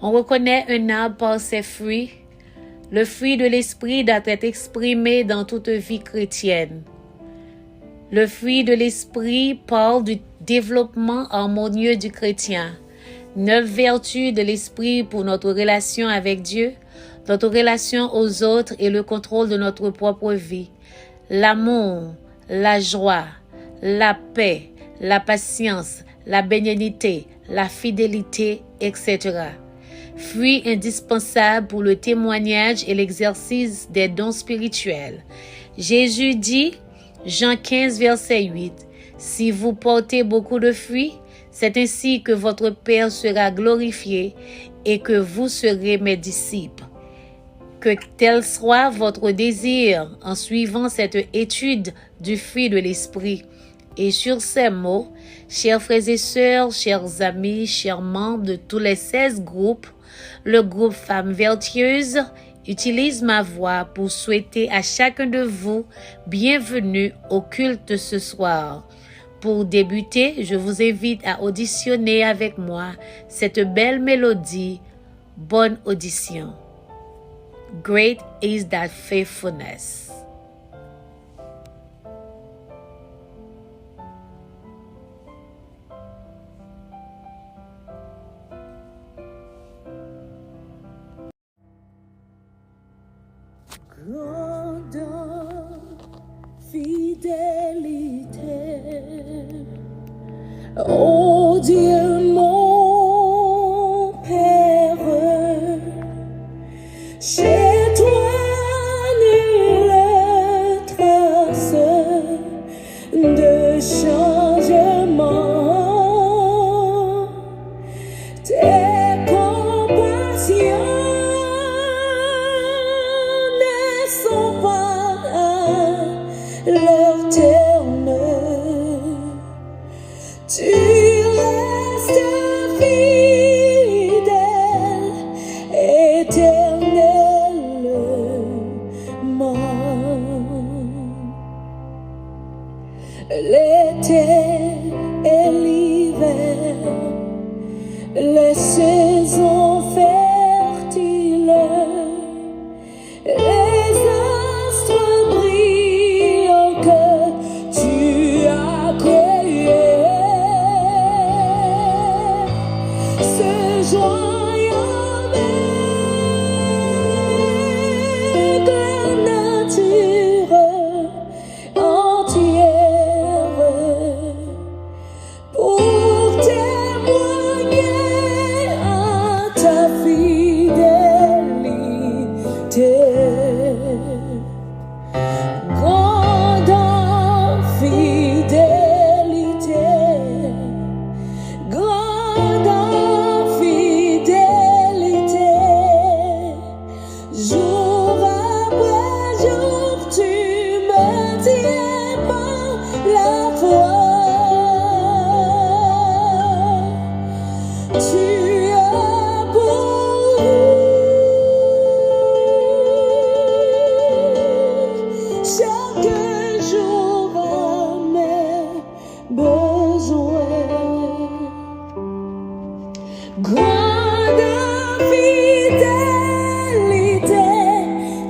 On reconnaît un arbre par ses fruits. Le fruit de l'esprit doit être exprimé dans toute vie chrétienne. Le fruit de l'esprit parle du développement harmonieux du chrétien. 9 vertus de l'esprit pour notre relation avec Dieu, notre relation aux autres et le contrôle de notre propre vie. L'amour, la joie, la paix, la patience, la bénignité, la fidélité, etc. Fruits indispensables pour le témoignage et l'exercice des dons spirituels. Jésus dit, Jean 15, verset 8, « Si vous portez beaucoup de fruits, c'est ainsi que votre Père sera glorifié et que vous serez mes disciples. » Que tel soit votre désir en suivant cette étude du fruit de l'esprit. Et sur ces mots, chers frères et sœurs, chers amis, chers membres de tous les 16 groupes, le groupe Femmes Vertueuses utilise ma voix pour souhaiter à chacun de vous bienvenue au culte ce soir. Pour débuter, je vous invite à auditionner avec moi cette belle mélodie. Bonne audition. Great is thy faithfulness. Grande fidélité, ô Dieu mon Père, chez toi nulle trace de changement, tes compassions leur terme, tu restes fidèle éternellement. L'été et l'hiver, les saisons fertiles, les astres brillants que tu as créés, ce joyeux avec la nature entière pour témoigner à ta fidélité. Grande fidélité, grande fidélité, jour après jour tu me tiens par la voix, tu es pour chaque jour à mes besoins. Grande fidélité,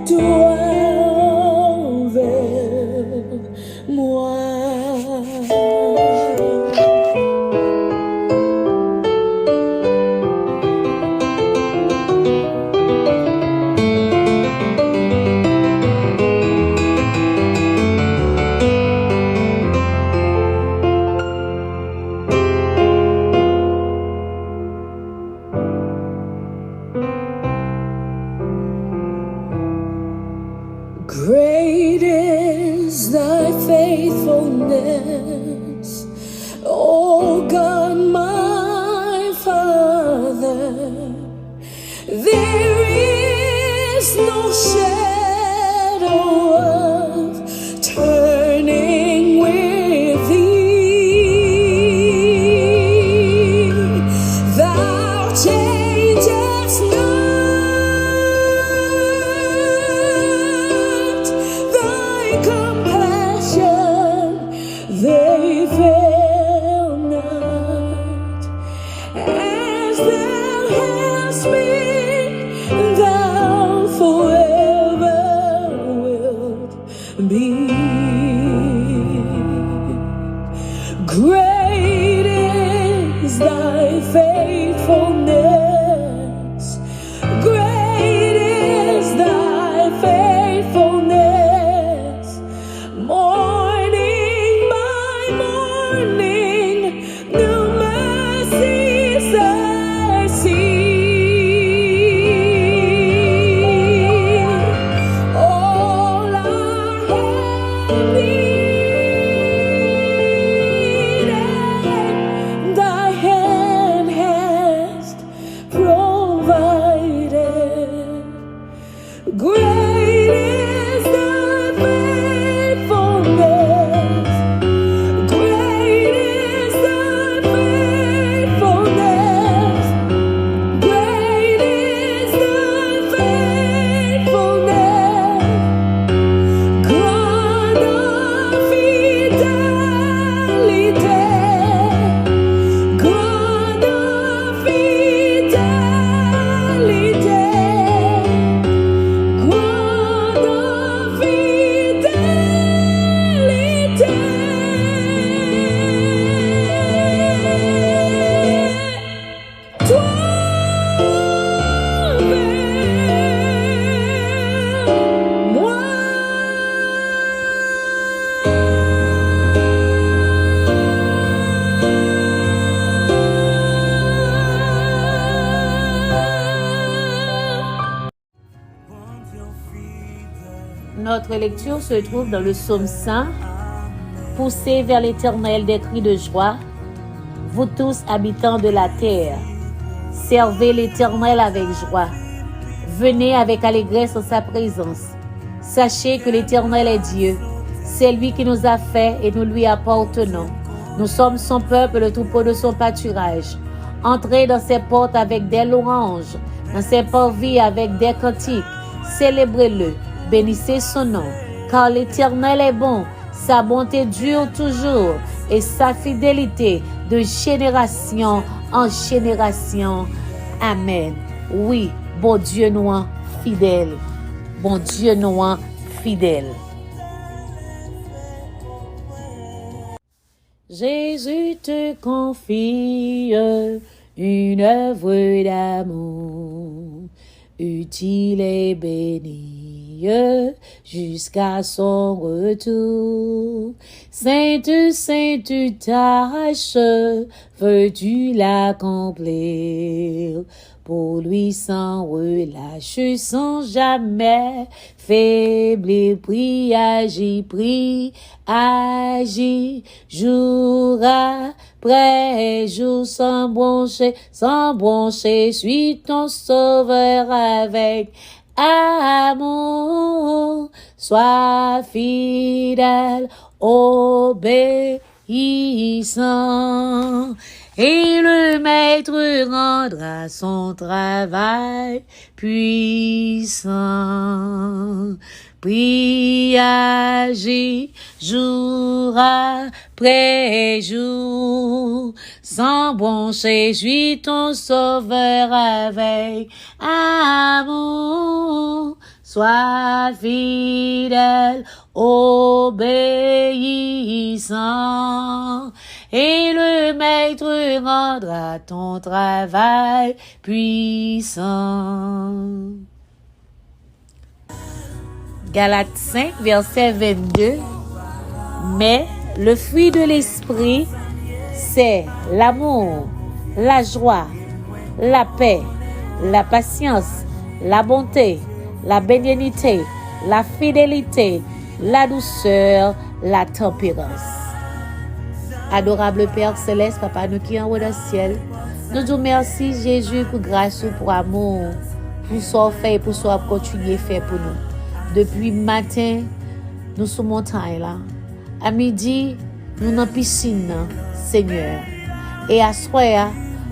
toi envers moi. Great is thy faithfulness, O God my Father. There is no shadow of turning with thee. Thou changest not, thy compassion they fail not. As thou hast been Great is thy faithfulness. Great is thy faithfulness. Morning by morning, new mercies I see. All I have needed, thy hand hast provided. Great is thy faithfulness. Great is thy faithfulness. Great is thy faithfulness. God of fidelity. God of fidelity. God of fidelity. Toi vers moi. Notre lecture se trouve dans le psaume 100. Poussez vers l'Éternel des cris de joie, vous tous habitants de la terre. Servez l'Éternel avec joie. Venez avec allégresse en sa présence. Sachez que l'Éternel est Dieu. C'est lui qui nous a fait et nous lui appartenons. Nous sommes son peuple, le troupeau de son pâturage. Entrez dans ses portes avec des louanges, dans ses parvis avec des cantiques. Célébrez-le, bénissez son nom, car l'Éternel est bon, sa bonté dure toujours et sa fidélité de génération en génération. Amen. Oui, bon Dieu nous fidèle. Bon Dieu nous fidèle. Jésus te confie une œuvre d'amour, utile et bénie jusqu'à son retour. Sainte, sainte tâche, veux-tu l'accomplir? Pour lui sans relâche, sans jamais faiblir, prie, agis, jour après jour, sans broncher, suis ton sauveur avec amour, sois fidèle, obéissant. Et le maître rendra son travail puissant. Prie, agis, jour après jour, sans broncher, suis ton sauveur avec amour. Sois fidèle, obéissant, et le maître rendra ton travail puissant. Galates 5, verset 22. Mais le fruit de l'esprit, c'est l'amour, la joie, la paix, la patience, la bonté, la bénignité, la fidélité, la douceur, la tempérance. Adorable Père Céleste, Papa, nous qui en haut dans le ciel, nous disons merci Jésus pour grâce, pour amour, pour ce qu'on fait et pour ce qu'on continue à faire pour nous. Depuis matin, nous sommes montagne là. À midi, nous dans piscine, Seigneur. Et à soir,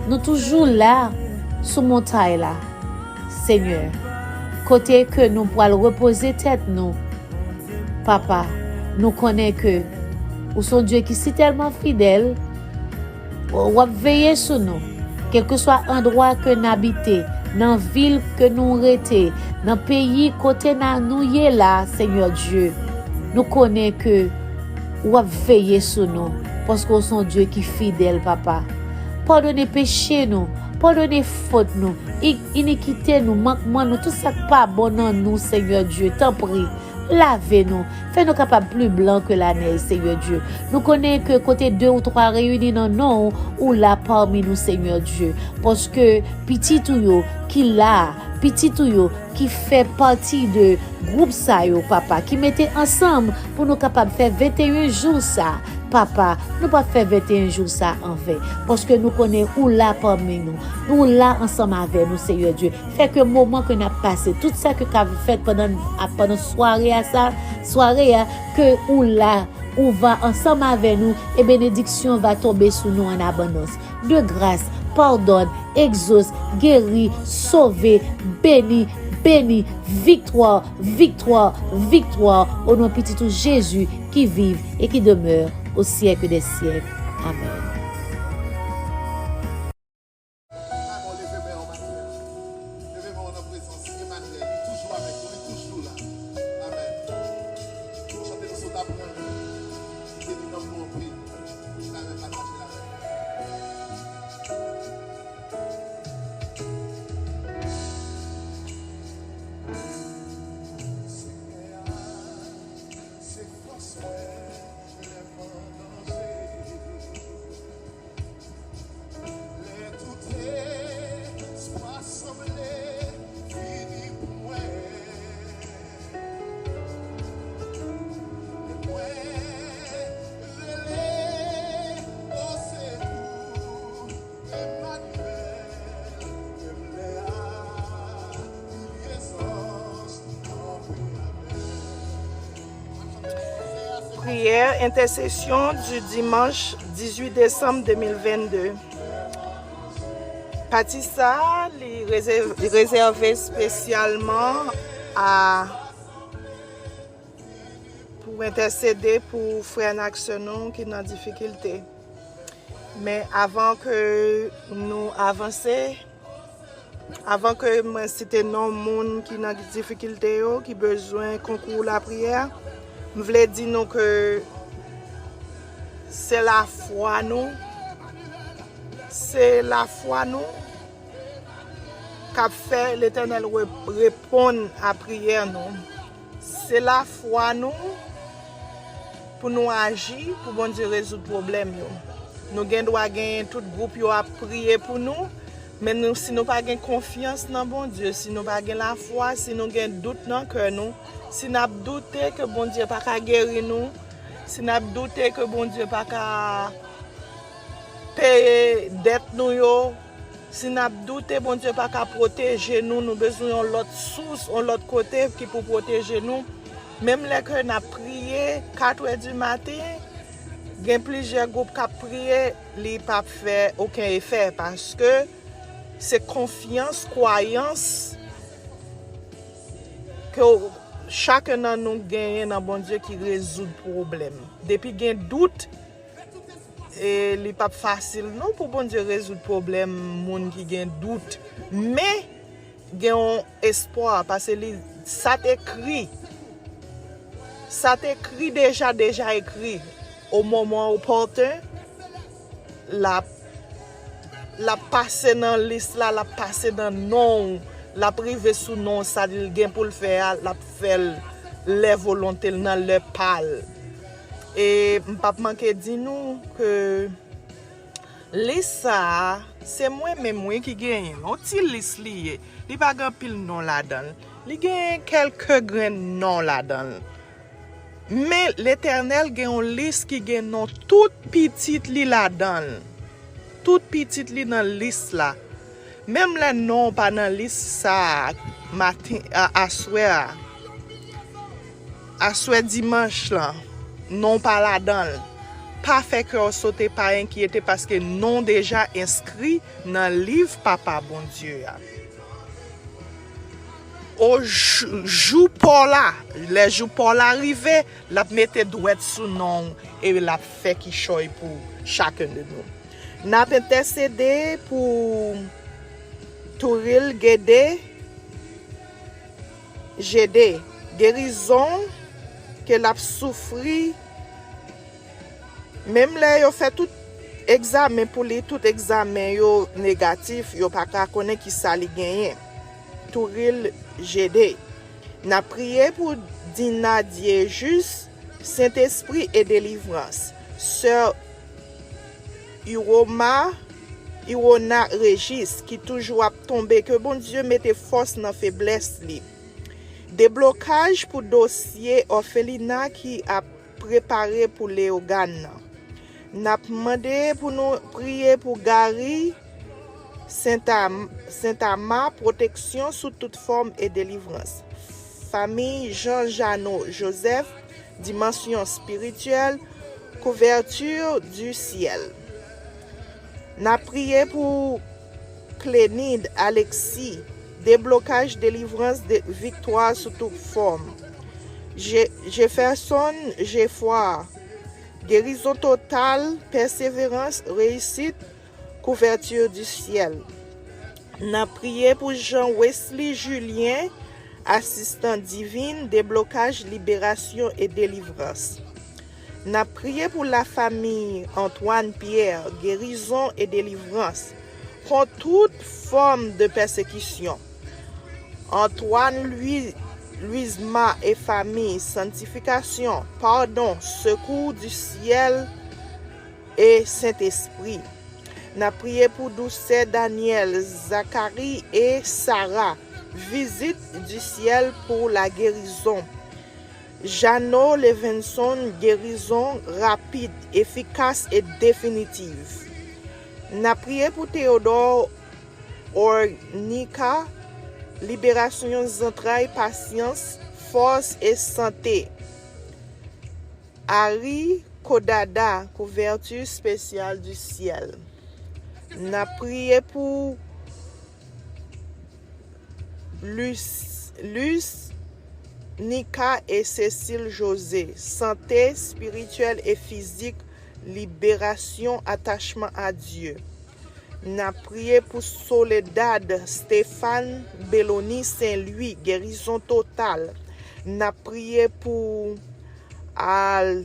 nous toujours là, sous montagne là, Seigneur. Côté que nous pourrons reposer tête nous, Papa, nous connaissons que nous sommes Dieu qui est tellement fidèle, ou veiller sur nous, quel que soit l'endroit que nous habitons, dans la ville que nous restés, dans le pays côté nous y est là, Seigneur Dieu. Nous connaissons que ou à veiller sur nous, parce qu'on est un Dieu qui est fidèle, papa. Pardonnez péché nous, pardonnez faute nous, iniquité nous, manquement nous, tout ça qui pas bon en nous, Seigneur Dieu, t'en prie. Lavez-nous, fais-nous capables plus blancs que la neige, Seigneur Dieu. Nous connaissons que côté 2 ou 3 réunis dans nous, ou là parmi nous, Seigneur Dieu. Parce que petit touyo qui là, petit touyo qui fait partie de groupe ça, yo, papa, qui mettait ensemble pour nous capables de faire 21 jours ça. Papa, nous pas faire 21 jours ça en vain. Parce que nous connaissons où là parmi nous. Nous là ensemble avec nous, Seigneur Dieu. Fait que le moment que nous avons passé, tout ça que nous avons fait pendant soirée à ça, que où là, où va ensemble avec nous, et bénédiction va tomber sur nous en abondance. De grâce, pardonne, exauce, guéris, sauver, bénis, béni, victoire, victoire, victoire, au nom de petit tout Jésus qui vive et qui demeure au siècle des siècles. Amen. Prière, intercession du dimanche 18 décembre 2022. Partie ça, réservé spécialement pour intercéder pour frère Naxonon qui est en difficulté. Mais avant que nous avancions, avant que moi cite non monde qui est en difficulté, qui besoin concours la prière, je voulais dire nous que c'est la foi nous. C'est la foi nous qui fait l'Éternel répondre à prière nous. C'est la foi nous pour nous agir, pour bon Dieu résoudre le problème. Nous doit gagner tout groupe à prier pour nous. Mais nous, si nous n'avons pas confiance dans bon Dieu, si nous n'avons pas la foi, si nous avons doute dans le cœur, si nous avons douté que bon Dieu n'a pas guérir nous, si nous avons douté que bon Dieu n'a pas payer dette nous, si nous avons douté que bon Dieu n'a pas protéger nous, nous avons besoin de l'autre source, de l'autre côté qui peut protéger nous. Même les que nous avons prié 4 h du matin, il y a plusieurs groupes qui ont prié, ils n'ont pas fait aucun effet parce que c'est confiance, croyance que chacun de nous gagne dans bon Dieu qui résout le problème. Depuis qu'il y a doute, et n'est pas facile non pour bon Dieu résoudre le problème, monde qui a doute. Mais il y a un espoir parce que ça t'écrit. Ça t'écrit déjà écrit au moment opportun. La passer dans liste là, la passer dans nom, la priver sous nom, ça il gain pour le faire, la faire les volontés dans le pal. Et m'pa manquer dit nous que liste ça, c'est moi qui gagne. On ti liste lié, il pas grand pile nom là-dedans. Il gagne quelques grains nom là-dedans. Mais l'Éternel gagne une liste qui gagne non toute petite li là-dedans. Toute petite li dans liste là. Même les noms pas dans liste ça matin à soir dimanche là, non pas là-dedans. Pas fait que on saute pas inquiété parce que non déjà inscrit dans le livre papa bon Dieu. Au jour pour là, les jours pour l'arrivée, la mette douette sous nom et la fait qui choisit pour chacun de nous. N'a intercédé pour Touril Gédé, guérison qu'elle a souffri Même là, yo fait tout examen pour lui, tout examen yo négatif, yo pas ka connaît qui ça li gagné. Touril GD. N'a prié pour Dina Diejus, Saint-Esprit et délivrance. Sœur Irona Régis, qui toujours a tombé, que bon Dieu mette force dans faiblesse li. Déblocage pour dossier orphelinat qui a préparé pour les organes. N'a demandé pour nous prier pour Gary Saint-Ama, protection sous toute forme et délivrance. Famille Jean Janot Joseph, dimension spirituelle, couverture du ciel. N'a prié pour Clénide Alexis, déblocage, délivrance, victoire sous toute forme. Jefferson Geoffroy, guérison totale, persévérance, réussite, couverture du ciel. N'a prié pour Jean Wesley Julien, assistant divine, déblocage, libération et délivrance. N'a prié pour la famille Antoine Pierre, guérison et délivrance contre toute forme de persécution. Antoine Louisma et famille, sanctification, pardon, secours du ciel et Saint-Esprit. N'a prié pour Doucet Daniel, Zacharie et Sarah, visite du ciel pour la guérison. Jeannot Levinson, guérison rapide, efficace et définitive. N'a prié pour Théodore Ornica, libération des entrailles, patience, force et santé. Harry Kodada, couverture spéciale du ciel. N'a prié pour Luce Nika et Cécile José, santé spirituelle et physique, libération, attachement à Dieu. N'a prié pour Soledad Stéphane Belloni Saint-Louis, guérison totale. N'a prié pour Alto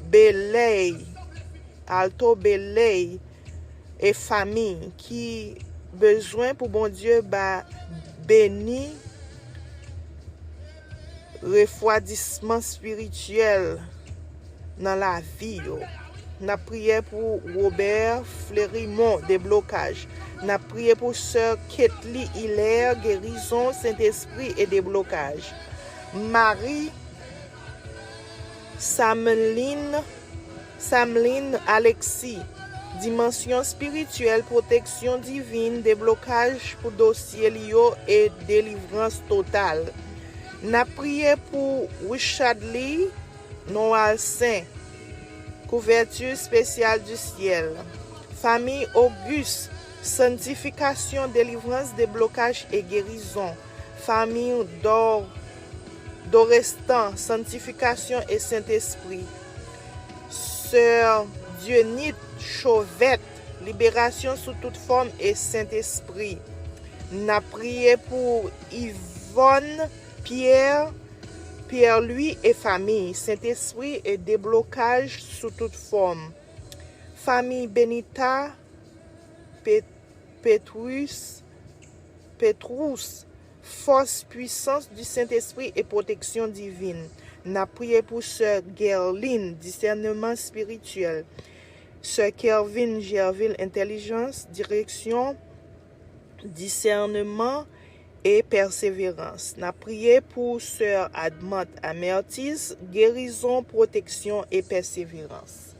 Belay et famille qui besoin pour bon Dieu béni refroidissement spirituel dans la vie. N'a prié pour Robert Fleurimont, déblocage. N'a prié pour sœur Ketli Hilaire, guérison, Saint-Esprit et déblocage. Marie Samline Alexis, dimension spirituelle, protection divine, déblocage pour dossier Lio et délivrance totale. N'a prié pour Richard Lee, Noël Saint, couverture spéciale du ciel. Famille Auguste, sanctification, délivrance, déblocage et guérison. Famille Dorestan, sanctification et Saint-Esprit. Sœur Dionite Chauvette, libération sous toute forme et Saint-Esprit. N'a prié pour Yvonne Pierre-Louis et famille, Saint-Esprit et déblocage sous toute forme. Famille Benita Petrus, force, puissance du Saint-Esprit et protection divine. N'a prié pour sœur Gerline, discernement spirituel. Sœur Kervin Gerville, intelligence, direction, discernement et persévérance. N'a prié pour sœur Admont Amertis, guérison, protection et persévérance.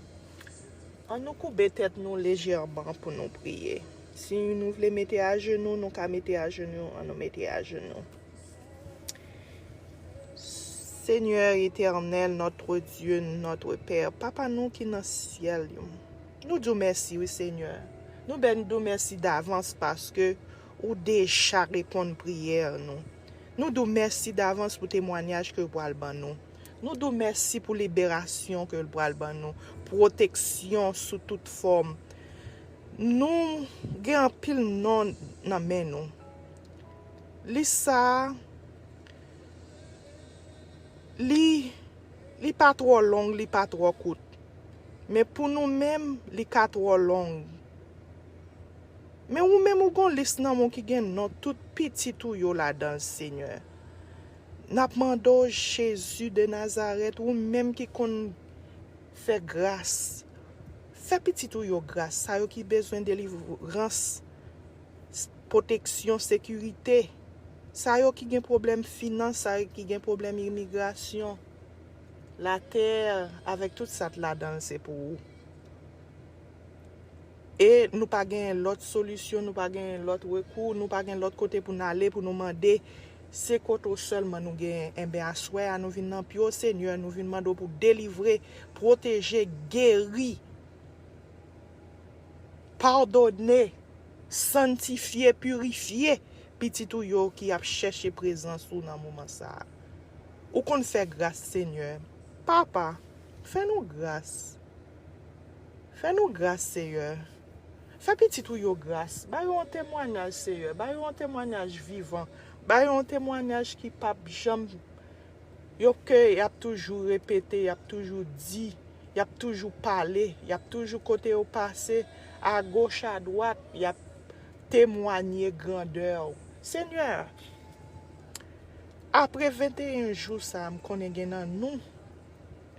On nous coupe tête nous légèrement pour nous prier. Si nous voulons mettre à genoux, nous pouvons mettre à genoux, on nous met à genoux. Seigneur éternel, notre Dieu, notre Père, Papa nous qui est dans le ciel, nous disons merci, oui Seigneur. Nous disons merci d'avance parce que ou déjà répondre prière nous. Nous disons merci d'avance pour témoignage que vous avez nous. Nous disons merci pour libération que vous avez nous, protection sous toute forme. Nous avons pile non dans main nous. Li Li pas trop long, li pas trop court. Mais pour nous-mêmes, li pas trop long. Mais ou même ou gon liste nan mon qui gen non tout petit tout yo là dans Seigneur. N'a mando Jésus de Nazareth ou même qui kon fait grâce. Fait petit tout yo grâce, ça yo qui besoin de délivrance, protection, sécurité. Ça yo qui gen problème finance, ça yo qui gen problème immigration. La terre, avec tout ça là-dedans, c'est pour vous. Et nous pas gain l'autre solution, nous pas gain l'autre recours, nous pas gain l'autre côté pour nous aller, pour nous demander. C'est côté seulement nous gain un ben assoir, nous venons dans Seigneur, nous venons demander pour délivrer, protéger, guérir, pardonner, sanctifier, purifier, petit tout yo qui a cherché présence ou dans moment ça. Ou qu'on fait grâce Seigneur. Papa, fais-nous grâce. Fais-nous grâce, Seigneur. Fais petit tout yo grâce. Bayon un témoignage, Seigneur. Bayon un témoignage vivant. Bayon un témoignage qui pas jamais. Yo que y a toujours répété, y a toujours dit, y a toujours parlé, y a toujours côté au passé, à gauche, à droite, y a témoigné grandeur. Seigneur, après 21 jours, ça me connaît dans nous.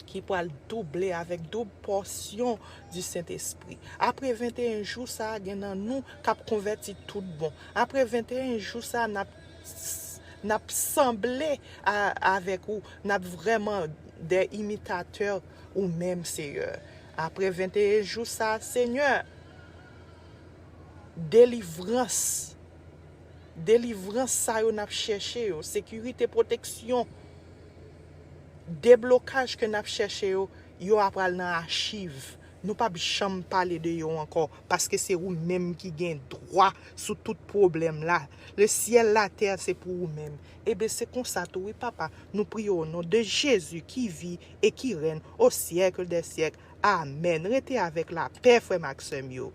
Qui pourra doubler avec double portion du Saint-Esprit. Après 21 jours, ça a dans nous qui converti tout bon. Après 21 jours, ça n'a semblé avec vous, n'a vraiment des imitateurs ou même Seigneur. Après 21 jours, ça, Seigneur, délivrance, ça, on a cherché, sécurité, protection. Déblocage que nous avons cherché, yo après dans archive. Nous pas jamais parler de yo encore parce que c'est vous même qui gagne droit sur tout problème là. Le ciel, la terre, c'est pour vous même. Et bien c'est comme ça tout, oui papa. Nous prions au nom de Jésus qui vit et qui règne au siècle des siècles. Amen. Restez avec la paix, frère Maxime yo.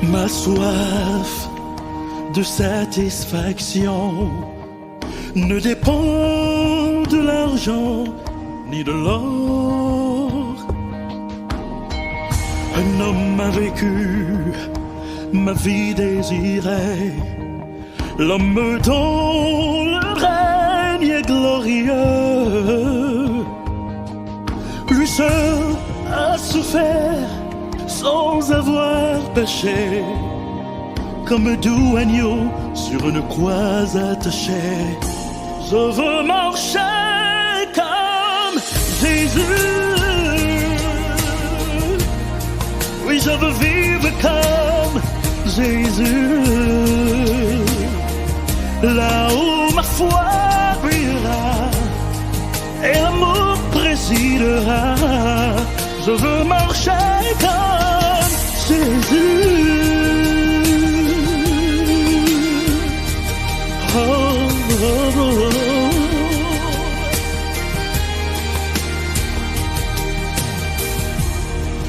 Ma soif de satisfaction ne dépend de l'argent ni de l'or. Un homme a vécu ma vie désirée, l'homme dont le règne est glorieux. Lui seul a souffert sans avoir péché, comme doux agneau sur une croix attachée. Je veux marcher comme Jésus. Oui, je veux vivre comme Jésus. Là où ma foi brillera et l'amour présidera. Je veux marcher comme Jésus. Oh, oh, oh.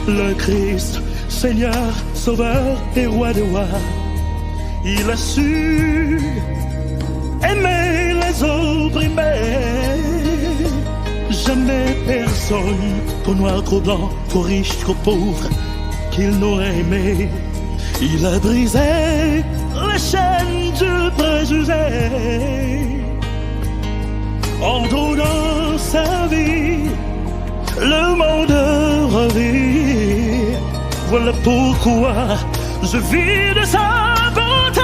Le Christ, Seigneur, Sauveur et Roi de rois, il a su aimer les opprimés. Jamais personne, trop noir, trop blanc, trop riche, trop pauvre, qu'il n'aurait aimé. Il a brisé les chaînes du préjugé en donnant sa vie, le monde revit. Voilà pourquoi je vis de sa bonté.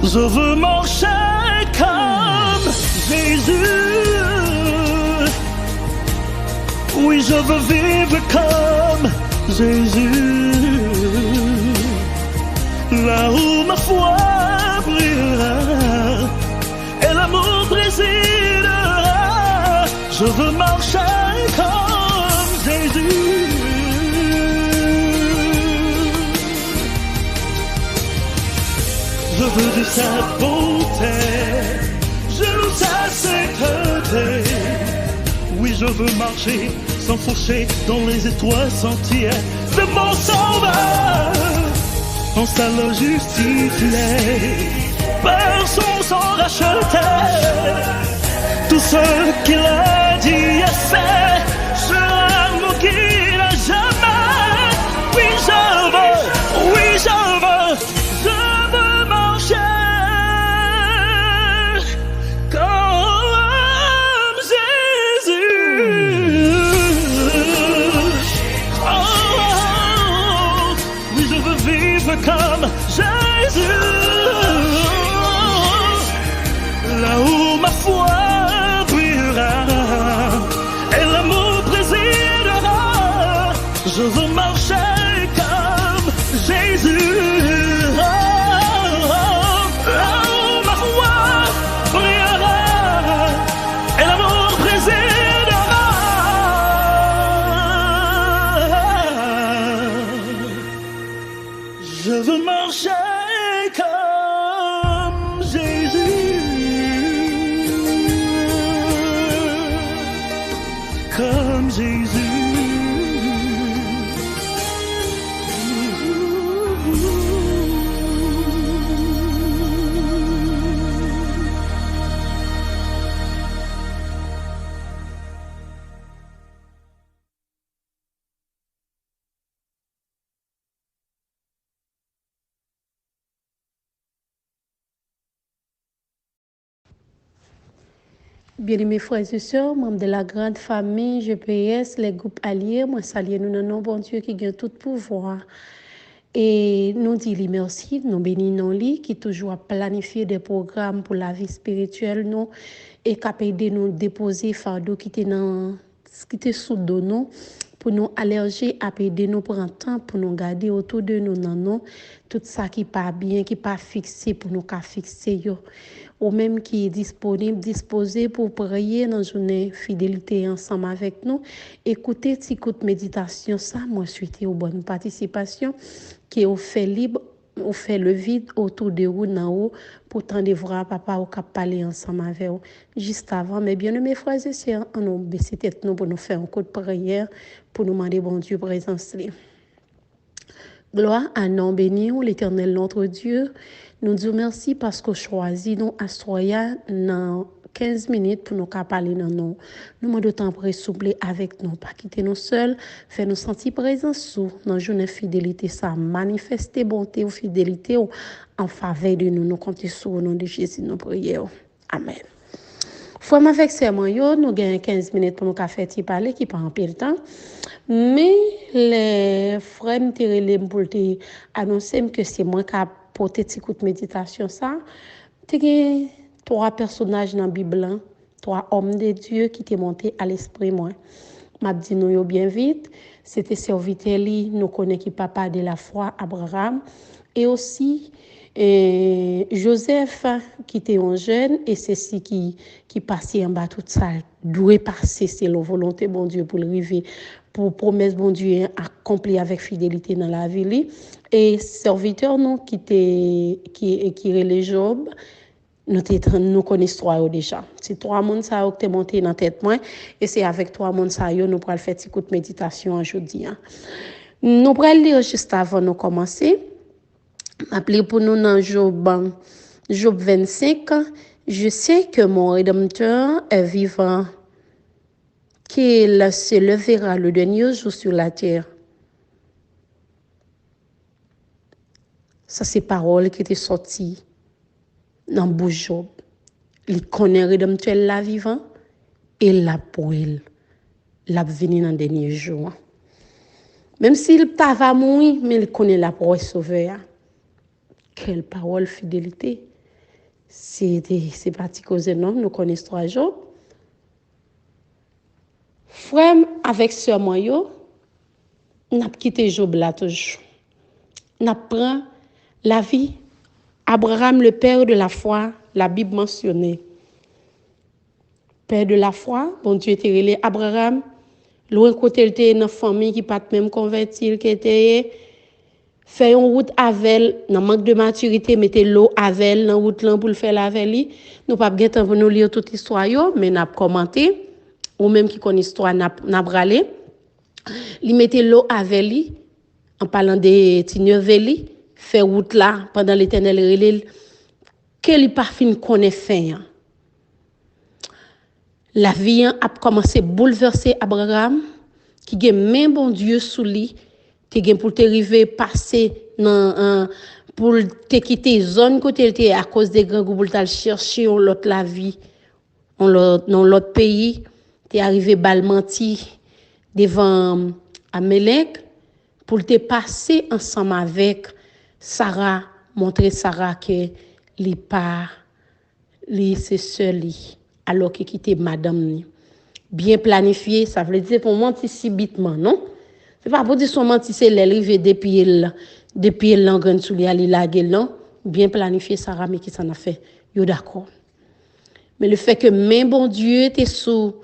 Je veux marcher comme Jésus. Oui, je veux vivre comme Jésus. Là où ma foi brillera et l'amour présidera. Je veux marcher comme Jésus. Je veux de sa bonté, je loue sa sainteté. Oui, je veux marcher sans faucher dans les étoiles sentières de mon sauveur. En salut justifié, par son sang racheté. Tout ce qu'il a dit et fait sera mon guide à jamais. Oui, je veux marcher comme Jésus. Oh, oui, je veux vivre comme Jésus. Là où ma foi et l'amour présidera. Je veux marcher comme Jésus. Ma foi brillera et l'amour présidera. Je veux marcher comme Jésus. Comme Jésus. Bien-aimés frères et sœurs, membres de la grande famille GPS, les groupes alliés, moi salue nous dans le nom bon Dieu qui gagne tout pouvoir. Et nous disons merci, nous bénissons lui qui toujours a planifié des programmes pour la vie spirituelle nous et qui a aidé nous déposer fardeau qui était sous dos nous pour nous allerger à aider nous prendre temps pour nous garder autour de nous non tout ça qui pas bien qui pas fixé pour nous qu'à fixer yo ou même qui est disponible disposé pour prier dans journée fidélité ensemble avec nous écoutez petit coup de méditation ça moi souhaiter une bonne participation qui est fait libre ou fait le vide autour de vous en haut pour tendre voir papa ou cap parler ensemble avec vous juste avant mais bien mes frères et sœurs on nous baisser tête nous pour nous faire un coup de prière pour nous demander bon Dieu présence. Gloire à nom béni ou l'Éternel notre Dieu. Nous disons merci parce que choisi nous astroya dans 15 minutes pour nous parler dans nous. Nous demandons temps pour souffler avec nous, pas quitter nous seuls, faire nous sentir présents sous dans journée fidélité ça manifester bonté ou fidélité en faveur de nous. Nous comptons sur au nom de Jésus nous prions. Amen. Fois avec serment yo, nous gagnons 15 minutes pour nous faire parler qui pas en pile temps. Mais les frères me tirent pour te annoncer que c'est moi qui a porté petit coup de méditation ça. Tu 3 personnages dans la Bible, 3 hommes de Dieu qui t'est monté à l'esprit moi. M'a dit nous yo bien vite, c'était serviteur li, nous connaît qui papa de la foi Abraham et aussi Joseph qui était un jeune et c'est ce qui passait en bas tout ça doit passer c'est la volonté bon Dieu pour arriver pour promesse bon Dieu accompli avec fidélité dans la vie et serviteur nous qui relait Job nous connaissons 3 déjà c'est 3 monde ça qui est monté dans tête moi et c'est avec 3 monde ça nous pour faire petit coup de méditation aujourd'hui nous pour lire juste avant nous commencer. Appelez pour nous dans Job 25. Je sais que mon Rédempteur est vivant, qu'il se lèvera le dernier jour sur la terre. Ça, c'est parole qui était sortie dans bouche Job. Il connaît le Rédempteur là vivant et la pour il. La venir dans le dernier jour. Même s'il t'a mourir, mais il connaît la pour sauver. Quelle parole fidélité. C'est parti cause non, nous connaissons 3 jours. Frère avec sœur Moyo, n'a quitté Job là toujours. N'a prend la vie Abraham le père de la foi, la Bible mentionnée. Père de la foi, bon Dieu était relé Abraham, loin côté il était une famille qui pas même converti qui était Fait une route avec dans manque de maturité, mettez l'eau avec dans route là pour le faire la veille. Nous pas bien temps pour nous lire toute l'histoire yo, mais n'a commenté ou même qui connaît l'histoire n'a bralé. Li mettez l'eau avec lui en parlant de Tigneveli, fait route là pendant l'Éternel relève que li pas fin connaît fin. La vie a commencé bouleverser Abraham qui gen même bon Dieu sous lui te gen pour te river passer dans pour te quitter zone côté était à cause des grands pour t'al chercher l'autre la vie dans l'autre pays t'es arrivé balmenti devant Amalek pour te passer ensemble avec Sarah montrer Sarah que li pas li c'est seul alors que quitter madame ni bien planifié ça veut dire pour mentir subitement non c'est pas pour dire son mentir c'est l'arrivée depuis l'engren sous li la gueule non bien planifié Sarah mais qui s'en a fait yo d'accord mais le fait que même bon Dieu était sous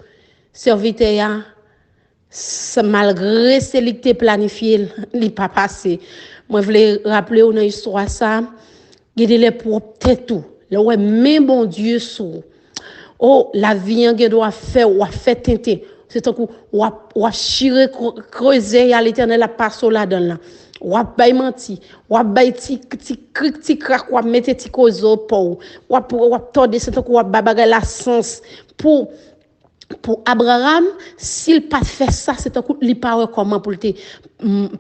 serviteur malgré celui qui planifié il pas passé moi voulais rappeler dans histoire ça garder les propre tout le ouais même bon Dieu sous oh la vie en doit faire ou fait tenter c'est un coup ou chirer creuser à l'Éternel la passe là dedans là ou bay menti ou bay ti crack ou mettre ti kozo pour ou tordre c'est un coup ou bagay la sens pour Abraham s'il pas fait ça c'est un coup il pas comment pour te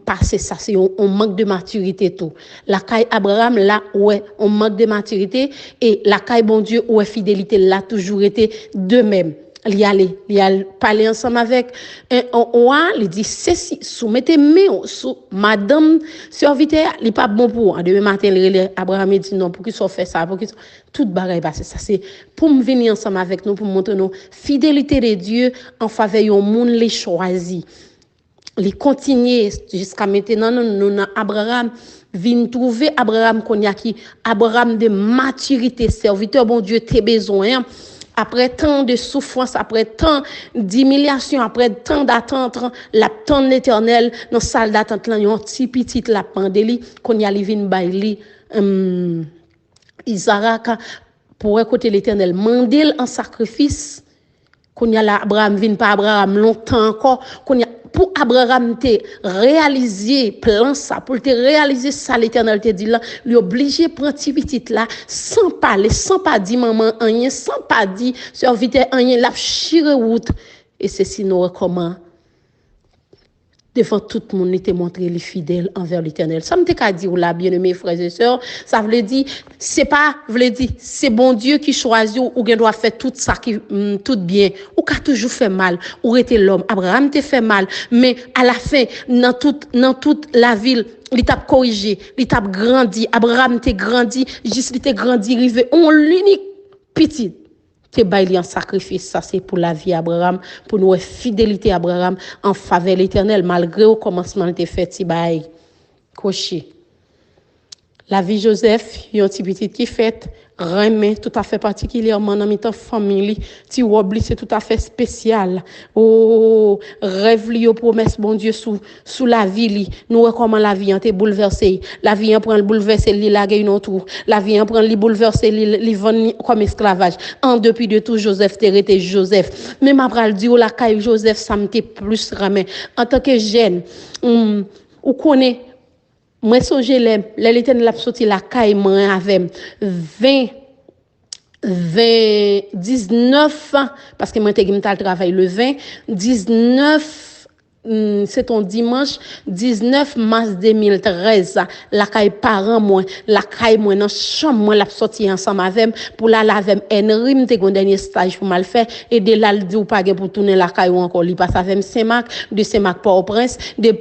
passer ça c'est on manque de maturité tout la caille Abraham là ouais on manque de maturité et la caille bon Dieu ouais fidélité là toujours été de même il y a parler ensemble avec il dit ceci soumettez main sous madame serviteur il pas bon pour demain matin Abraham dit non pour qu'il soit fait ça pour qu'il toute bagaille passer ça c'est pour me venir ensemble avec nous pour montrer nous fidélité de Dieu en faveur yon monde les choisi les continuer jusqu'à maintenant nous Abraham vient trouver Abraham qu'on y a qui Abraham de maturité serviteur bon Dieu tes besoins après tant de souffrance, après tant d'humiliation, après tant d'attente, l'attente l'Éternel dans salle d'attente là, yon petit la pandélie qu'on y a livin baili Isaac pour écouter l'Éternel mandel en sacrifice qu'on y a là Abraham vinn pas Abraham longtemps encore qu'on y a pour Abraham te réaliser plan ça pour te réaliser ça l'Éternel te dit là lui obligé prendre petit là sans parler sans pas dire maman rien sans pas dire serviteur rien la chire route et c'est sinon comment devant tout le monde était montré les fidèles envers l'Éternel. Ça me t'ai qu'à dire là bien-aimés frères et sœurs, ça veut dire c'est bon Dieu qui choisit ou qui doit faire tout ça qui tout bien ou qui a toujours fait mal ou était l'homme Abraham t'a fait mal mais à la fin dans toute la ville il t'a corrigé, il t'a grandi, Abraham t'a grandi, juste il t'a grandi rivé on l'unique petit te bail en sacrifice ça c'est pour la vie Abraham pour nous fidélité Abraham en faveur l'Éternel malgré au commencement était fait ti bail coché la vie Joseph yon ti petit qui fait remet tout à fait particulièrement dans mi-temps famille ti wobli c'est tout à fait spécial oh rêve li promesse bon Dieu sous la vie li nous comment la vie était bouleversée la vie en prend le bouleverser li la gagne non tout la vie en prend li bouleverser li vend comme esclavage en depuis de tout Joseph t'est resté Joseph même après le dire la caille Joseph ça me plus ramé en tant que jeune ou connaît moi songe l'Éternel a sorti la caille moi avec 19 parce que moi t'ai travail le 19 c'est ton dimanche 19 mars 2013 la caille parent moi la caille moi dans chambre moi l'a sorti ensemble avec pour la laver Henry m'te gon dernier stage pour mal faire et de là dit ou pas pour tourner la caille encore li passe avec Saint-Marc de Saint-Marc Port-au-Prince de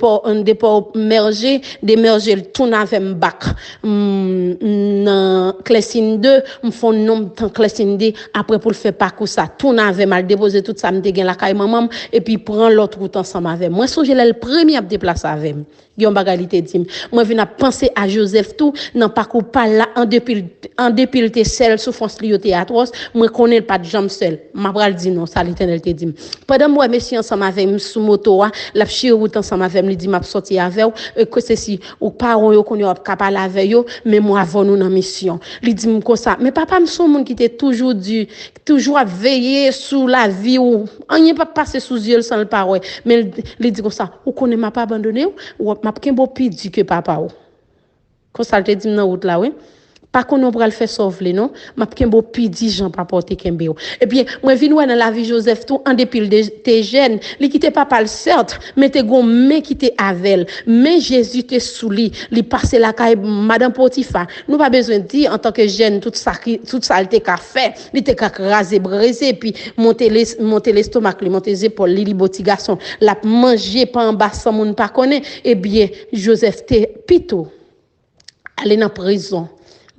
Port-Merger de Merger tourne avec bac dans Clessine 2 me font nom temps Clessine 2 après pour le faire parcours ça tourne avec mal déposer tout ça m'te gen la caille maman et puis prend l'autre route ensemble avec Moi songe le premier à déplacer avec moi. Guillaume Bagalité dit moi vinn penser à Joseph tout nan parcours pas là en depuis te seul souffrance li yote atroce moi connais pas de jambe seul m'a pral dit non ça l'Éternel te dit pendant moi monsieur ensemble avec moi sous moto la chi route ensemble avec lui dit m'a sorti avec que ceci ou parents yo connait pas parler avec yo mais moi avant nous dans mission lui dit comme ça mais papa me son monde qui était toujours à veiller sur la vie ou rien pas passer sous yeux sans le parole mais il dit comme ça ou connait m'a pas abandonné ou m'a kembo pidi que papa ou comme ça te dit dans route là oui pas qu'on va le faire sauver non m'a kembo pidi Jean pas porter kembe et bien moi vinn dans la vie Joseph tout en dépit de tes jeunes li quitte papa le certes mais te gon mais qui te avec mais Jésus te sous li passer la caille madame Potiphar nous pas besoin de dire en tant que jeune tout ça te qu'a fait li te qu'a raser briser puis monter l'estomac li monter les épaules li boti garçon la manger pas en bas sans monde pas connaît et bien Joseph te pito aller dans prison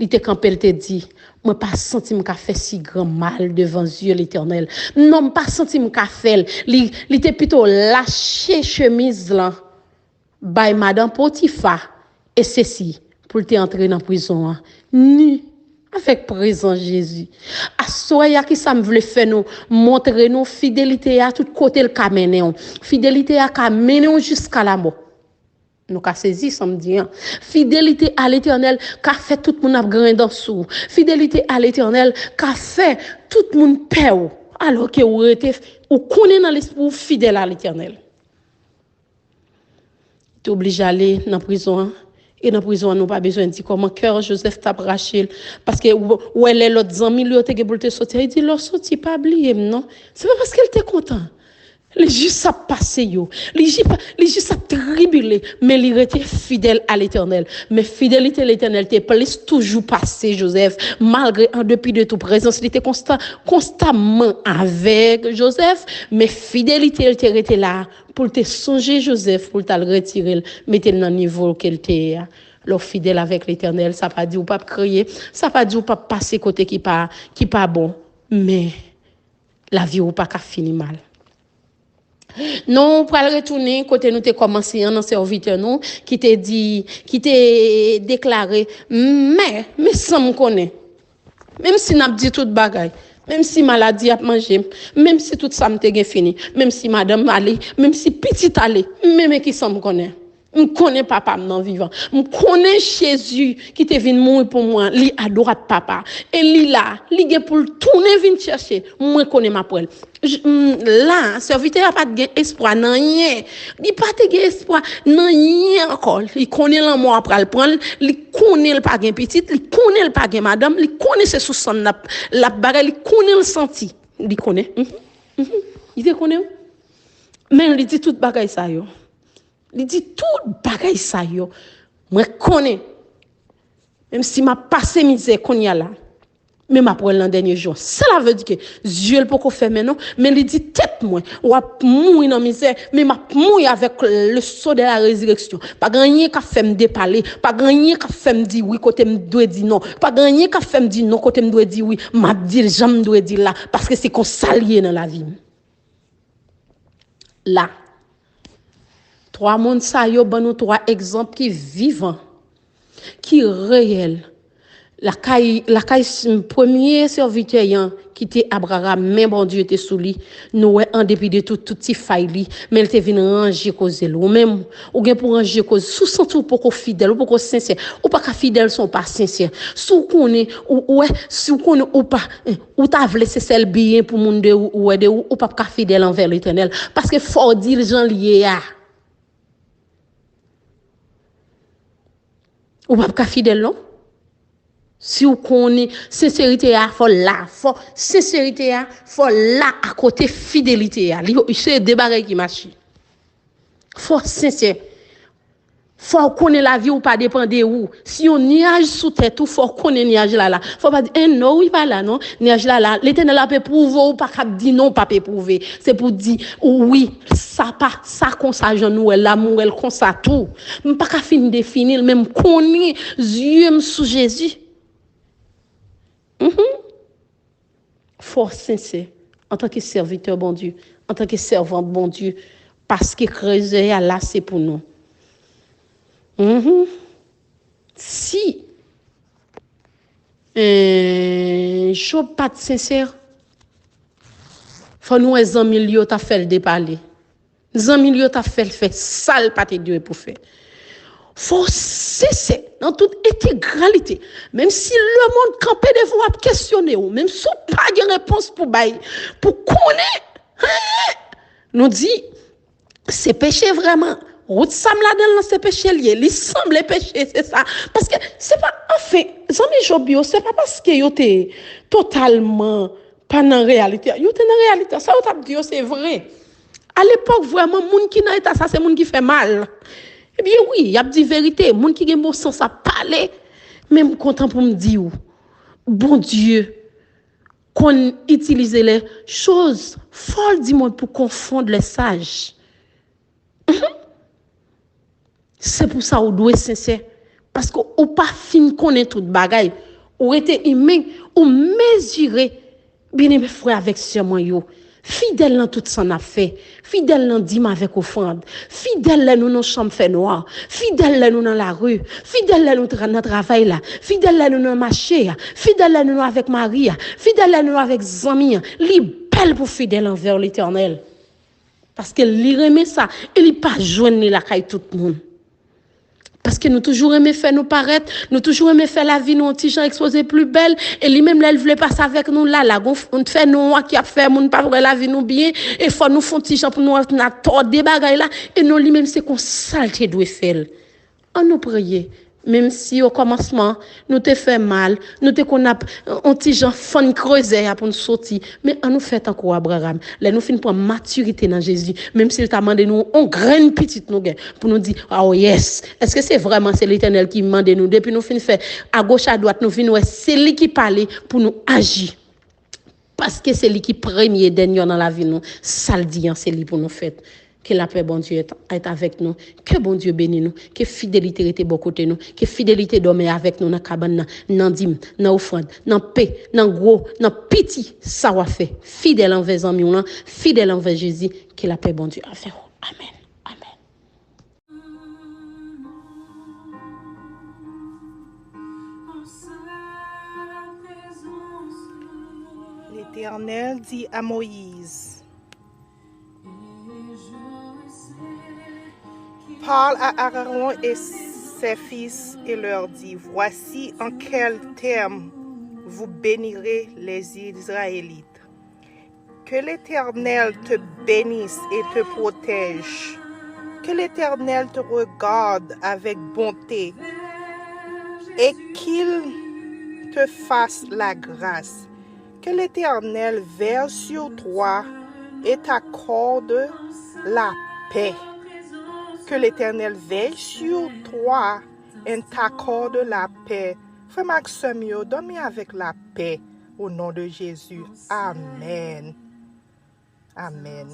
il te campé il te dit moi pas senti me fait si grand mal devant Dieu l'Éternel non pas senti me fait il te plutôt lâcher chemise là by madame Potiphar et ceci pour te entrer dans prison ni avec présent Jésus à soya qui ça me veut faire nous montrer nous fidélité à tout côté le camene fidélité à camene jusqu'à la mort. Nous qu'a saisi samedi fidélité à l'Éternel qu'a fait tout monde a grand dans sous fidélité à l'Éternel qu'a fait tout monde peur alors que ou connaît dans l'esprit fidèle à l'Éternel tu obligé aller dans prison et dans prison nous pas besoin de dire comment cœur Joseph t'a braché parce que où elle est l'autre ami lui était pour te sortir il dit l'autre sorti pas oublier non c'est pas parce qu'elle était content. Les juste a passé yo, les juste a tribulé, mais il était fidèle à l'Éternel. Mais fidélité à l'Éternel te plus toujours passé Joseph, malgré en dépit de toute présence, il était constamment avec Joseph, mais fidélité elle était là pour te songer Joseph, pour te le retirer, mettre dans le niveau qu'elle était. Leur fidèle avec l'Éternel, ça pas dit ou pas crier, ça pas dit ou pas passer côté qui pas bon, mais la vie ou pas qu'a fini mal. Non, pour aller retourner côté nous t'ai commencé un serviteur nous qui t'a dit qui t'a déclaré mais ça me connaît même si n'a dit toute bagaille même si maladie a mangé même si tout ça me t'ai fini même si madame allait même si petite allait même qui ça me connaît. Je connais papa non vivant. Je connais Jésus qui te venu mourir pour moi, li à droite papa. Et li là, li gen pour tourner vinn chercher. Moi connais ma poêle. Là, serviteur a pas de espoir nan rien. Li pas de espoir nan rien encore. Il connaît l'amour après le prendre, li connaît le pas gen petite, li connaît le pas gen madame, li connaît ses sous son la bagarre, li connaît le senti. Li connaît. Il te connaît. Mais il dit toute bagaille ça yo. Il dit tout bagaille ça yo moi connais même si m'a passé misère qu'on y a là mais m'a pour l'an dernier jour cela veut dire que Dieu le peut faire maintenant mais il dit tête moi ou mourir dans misère mais m'a mourir avec le sceau de la résurrection pas gagner qu'a fait me déparler pas gagner qu'a fait me dire oui côté me doit dire non pas gagner qu'a fait me dire non côté me doit dire oui m'a dire jamais doit dire là parce que c'est qu'on s'allier dans la vie là. Trois mondes ça yo ban nous trois exemples qui vivants qui réels la caille premier serviteur qui était Abraham même bon Dieu était sous lui nous en dépit de tout petit faille mais il était venu ranger cause ou même ou bien pour ranger cause sous sens ou pour fidèle ou pour sincère ou pas fidèle sont pas sincère sous connaît ou sous connaît ou pas ou t'a laissé celle bien pour monde ou pas fidèle envers l'Éternel parce que fort dire gens lié à ou pas fidèle non si vous connaissez sincérité faut là faut sincérité faut là à côté fidélité c'est des bagages qui marchent faut sincère faut connaître la vie ou pas dépendre où si on nuage sous tête ou faut connaître nuage là faut pas dire non oui pas là non nuage là l'Éternel a peut prouver ou pas cap dire non pas peut prouver c'est pour dire oui ça pas ça comme ça nous l'amour elle comme ça tout pas qu'à finir définir même connaît Dieu sous Jésus Fort sincère en tant que serviteur bon Dieu en tant que servante bon Dieu Parce que creuser là, c'est pour nous. Si Job pas sincère, faut nous les amis li t'a fait le déparler. Les amis li t'a fait sale pas te Dieu pour faire. Faut cesser dans toute intégralité, même si le monde campé devant vous questionner ou même si pas de réponse pour bailler, pour connaître, nous dit c'est péché vraiment. Route Sam là-dedans, c'est péché lié. Il semble péché, c'est ça. Parce que c'est pas, enfin, Zami Jobio, c'est pas parce que yo te totalement pas dans réalité. Yo te dans réalité. Ça, yo t'a dit, c'est vrai. À l'époque, vraiment, moun qui n'a état ça, c'est moun qui fait mal. Eh bien, oui, il y a dit vérité. Moun qui a bon sens à parler. Même content pour me dire, bon Dieu, qu'on utilise les choses folles du monde pour confondre les sages. C'est pour ça qu'on doit être sincère. Parce qu'on pas fin connaître toute bagaille. Ou était humain, ou mesurer. Bien aimé frère avec sœur yo. Fidèle dans tout son affaire. Fidèle dans dîme avec offrande. Fidèle là nous dans chambre fait noir. Fidèle là nous dans la rue. Fidèle là nous dans travail là. Fidèle là nous dans marché. Fidèle là nous avec Marie. Fidèle là nous avec Zami. Li belle pour fidèle envers l'Éternel. Parce que li remet ça, il pas joindre la caille tout le monde. Parce que nous toujours aimé faire nous paraître, nous toujours aimé faire la vie nous petit gens exposé plus belle et lui-même là il voulait passer avec nous là on fait nous qui a fait moun pas la vie nous bien et faut nous font petit gens pour nous na tord des bagailles là et nous lui-même c'est qu'on saleté doit faire. On nous prier même si au commencement nous te fait mal, nous te qu'on a un petit gens fun creuser pour nous sortir mais on nous fait encore Abraham. Là nous fin prendre maturité dans Jésus même s'il t'a demandé nous on graine petite nous pour nous dire oh yes, est-ce que c'est vraiment c'est l'Éternel qui demande nous depuis nous fin fait à gauche à droite nous fin ouais c'est lui qui parle pour nous agir. Parce que c'est lui qui premier dernier dans la vie nous, ça le dit c'est lui pour nous faire. Que la paix, bon Dieu, est avec nous. Que bon Dieu bénisse nous. Que fidélité était bon côté nous. Que fidélité dormait avec nous dans la cabane, dans dîme, dans offrande, dans paix, dans gros, dans petit, ça va faire. Fidèle envers amis, fidèle envers Jésus. Que la paix, bon Dieu, avec vous. Amen. Amen. L'Éternel dit à Moïse, parle à Aaron et ses fils et leur dit, voici en quels termes vous bénirez les Israélites. Que l'Éternel te bénisse et te protège. Que l'Éternel te regarde avec bonté et qu'il te fasse la grâce. Que l'Éternel verse sur toi et t'accorde la paix. Que l'Éternel veille sur toi et t'accorde la paix. Frère Maxime, dormez avec la paix au nom de Jésus. Amen. Amen.